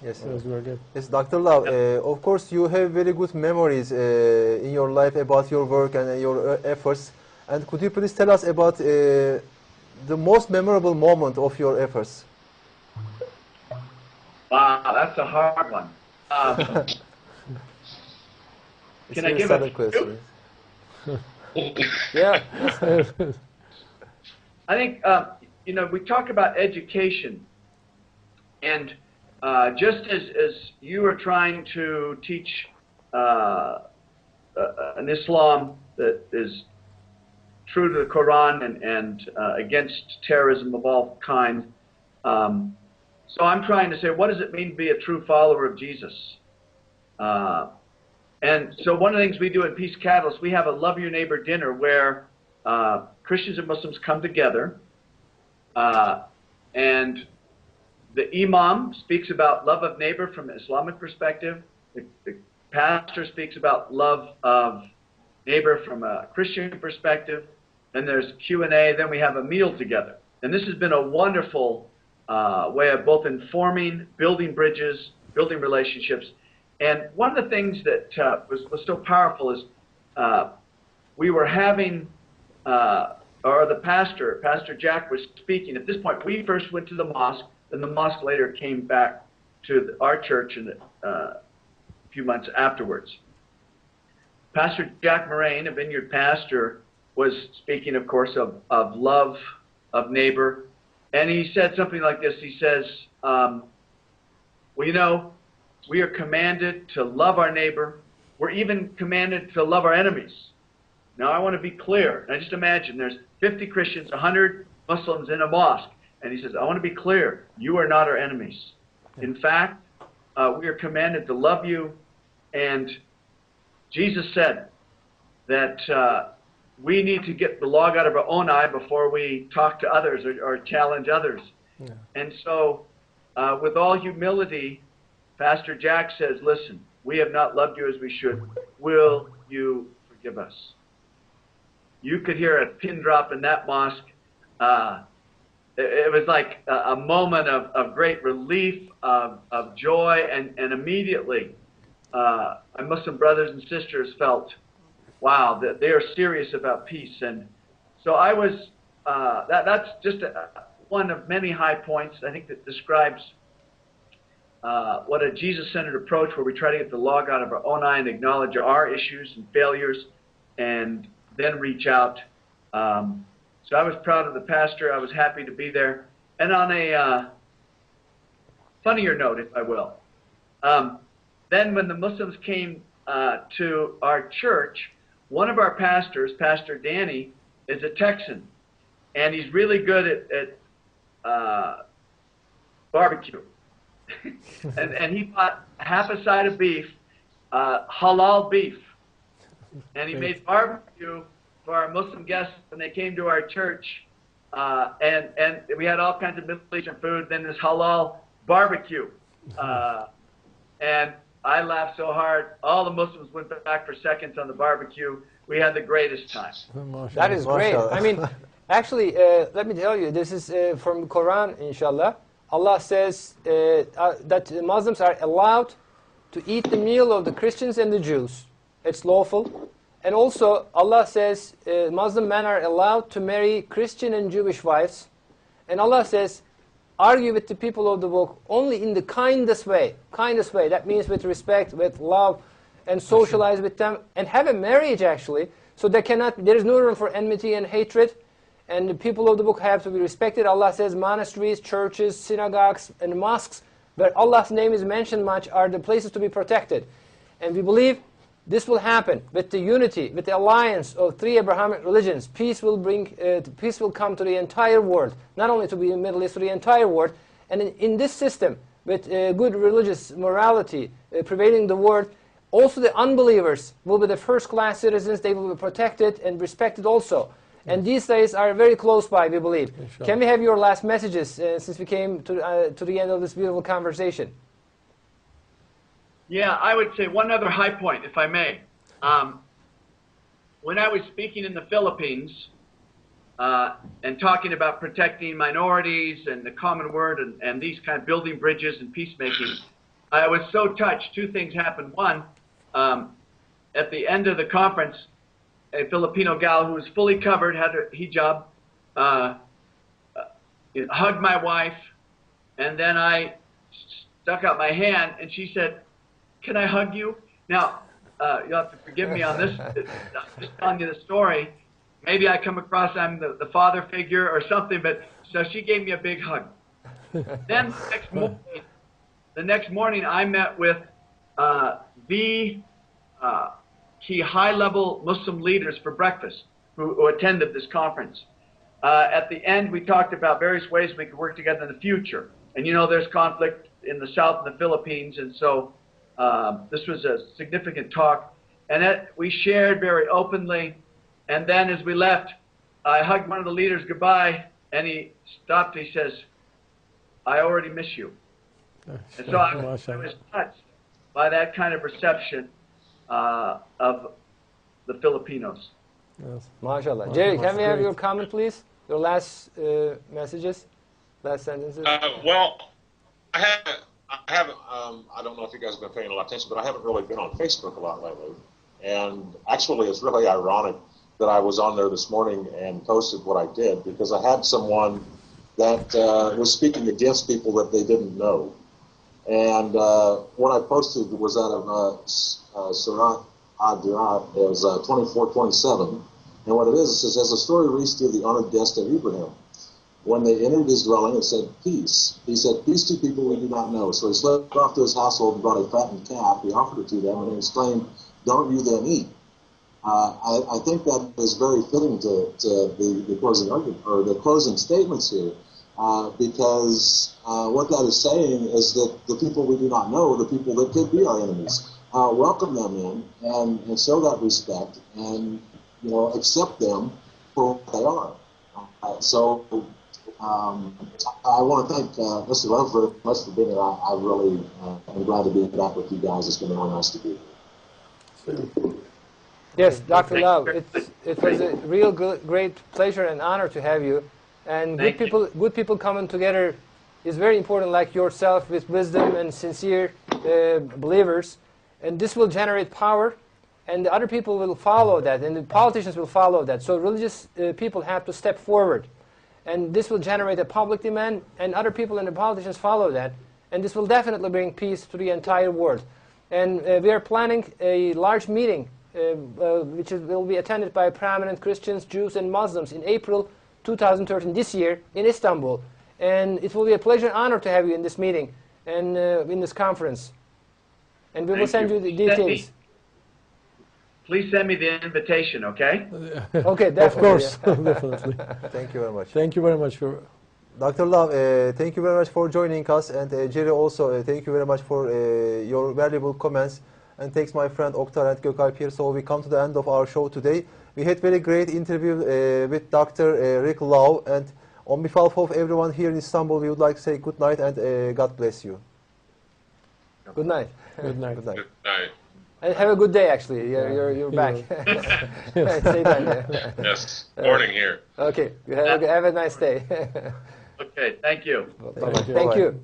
Yes, That was very good. yes, Dr. Love. Of course, you have very good memories in your life about your work and your efforts. And could you please tell us about the most memorable moment of your efforts? Wow, that's a hard one. It's Can I very give a sudden few? question. Yeah. I think, you know, we talk about education, and just as you are trying to teach an Islam that is true to the Quran and against terrorism of all kinds, so I'm trying to say, what does it mean to be a true follower of Jesus? And so one of the things we do in Peace Catalyst, we have a Love Your Neighbor dinner where Christians and Muslims come together, and the imam speaks about love of neighbor from an Islamic perspective. The pastor speaks about love of neighbor from a Christian perspective. Then there's Q&A. Then we have a meal together. And this has been a wonderful way of both informing, building bridges, building relationships. And one of the things that was so powerful is we were having, or the Pastor Jack was speaking. At this point, we first went to the mosque, then the mosque later came back to our church in a few months afterwards. Pastor Jack Moraine, a vineyard pastor, was speaking, of course, of love of neighbor. And he said something like this. He says, well, you know, we are commanded to love our neighbor. We're even commanded to love our enemies. Now, I want to be clear. Now, just imagine there's 50 Christians, 100 Muslims in a mosque. And he says, I want to be clear. You are not our enemies. In fact, we are commanded to love you. And Jesus said that we need to get the log out of our own eye before we talk to others or challenge others. Yeah. And so, with all humility, Pastor Jack says, listen, we have not loved you as we should. Will you forgive us? You could hear a pin drop in that mosque. It was like a moment of great relief, of joy, and immediately my Muslim brothers and sisters felt, wow, that they are serious about peace. And so I was, that's just one of many high points, I think, that describes what a Jesus-centered approach where we try to get the log out of our own eye and acknowledge our issues and failures and then reach out. So I was proud of the pastor. I was happy to be there. And on a funnier note, if I will, then when the Muslims came to our church, one of our pastors, Pastor Danny, is a Texan. And he's really good at barbecue. and he bought half a side of beef, halal beef. And he made barbecue for our Muslim guests when they came to our church. And we had all kinds of Middle Eastern food, then this halal barbecue. And I laughed so hard. All the Muslims went back for seconds on the barbecue. We had the greatest time. That is great. I mean, actually, let me tell you, this is from Quran, inshallah. Allah says that Muslims are allowed to eat the meal of the Christians and the Jews. It's lawful. And also, Allah says Muslim men are allowed to marry Christian and Jewish wives. And Allah says, argue with the people of the book only in the kindest way. Kindest way. That means with respect, with love, and socialize with them. And have a marriage, actually. So there is no room for enmity and hatred. And the people of the book have to be respected. Allah says monasteries, churches, synagogues, and mosques, where Allah's name is mentioned much, are the places to be protected. And we believe this will happen with the unity, with the alliance of three Abrahamic religions. Peace will come to the entire world, not only to the Middle East, to the entire world. And in this system, with good religious morality prevailing the world, also the unbelievers will be the first-class citizens. They will be protected and respected also. And these days are very close by, we believe. Inshallah. Can we have your last messages since we came to the end of this beautiful conversation? Yeah, I would say one other high point, if I may. When I was speaking in the Philippines and talking about protecting minorities and the common word and these kind of building bridges and peacemaking, I was so touched. Two things happened. One, at the end of the conference, a Filipino gal who was fully covered, had her hijab, hugged my wife, and then I stuck out my hand, and she said, "Can I hug you?" Now, you'll have to forgive me on this. I'm just telling you the story. Maybe I come across I'm the father figure or something, but so she gave me a big hug. Then the next morning, I met with the key high-level Muslim leaders for breakfast who attended this conference. At the end, we talked about various ways we could work together in the future. And you know, there's conflict in the south of the Philippines, and so this was a significant talk. And we shared very openly. And then as we left, I hugged one of the leaders goodbye, and he stopped. He says, "I already miss you." And so I was touched by that kind of reception of the Filipinos. Yes. MashaAllah. Jerry, can we have your comment, please? Your last messages, last sentences. Well, I haven't. I don't know if you guys have been paying a lot of attention, but I haven't really been on Facebook a lot lately. And actually, it's really ironic that I was on there this morning and posted what I did, because I had someone that was speaking against people that they didn't know. And what I posted was out of Surah Ad-Diyat, it was 24:27. And what it is, it says, as the story reached to the honored guest of Ibrahim, when they entered his dwelling, it said, peace. He said, peace to people we do not know. So he slipped off to his household and brought a fattened calf. He offered it to them, and he exclaimed, don't you then eat. I think that is very fitting to the closing argument, or the closing statements here, because what that is saying is that the people we do not know, the people that could be our enemies, welcome them in and show that respect and, you know, accept them for what they are. I want to thank Mr. Love very much for being here. I really am glad to be back with you guys. It's been really nice to be here. Yes, Dr. Love, it was a real great pleasure and honor to have you. And good people coming together is very important, like yourself, with wisdom and sincere believers. And this will generate power, and the other people will follow that, and the politicians will follow that. So religious people have to step forward. And this will generate a public demand, and other people and the politicians follow that. And this will definitely bring peace to the entire world. And we are planning a large meeting which will be attended by prominent Christians, Jews, and Muslims in April 2013, this year, in Istanbul. And it will be a pleasure and honor to have you in this meeting and in this conference. And we will send you the details. Please send me the invitation, okay? Okay, definitely. Of course, Yeah. definitely. Thank you very much. Thank you very much for... Dr. Love, thank you very much for joining us, and Jerry also, thank you very much for your valuable comments. And thanks my friend Oktar and Gökalp here. So we come to the end of our show today. We had very great interview with Dr. Rick Lau, and on behalf of everyone here in Istanbul, we would like to say good night and God bless you. Good night. Good night. Good night. Good night. And have a good day, actually. You're back. Say that, yeah. Yes, morning here. Okay, have a nice day. Okay, thank you. Thank you.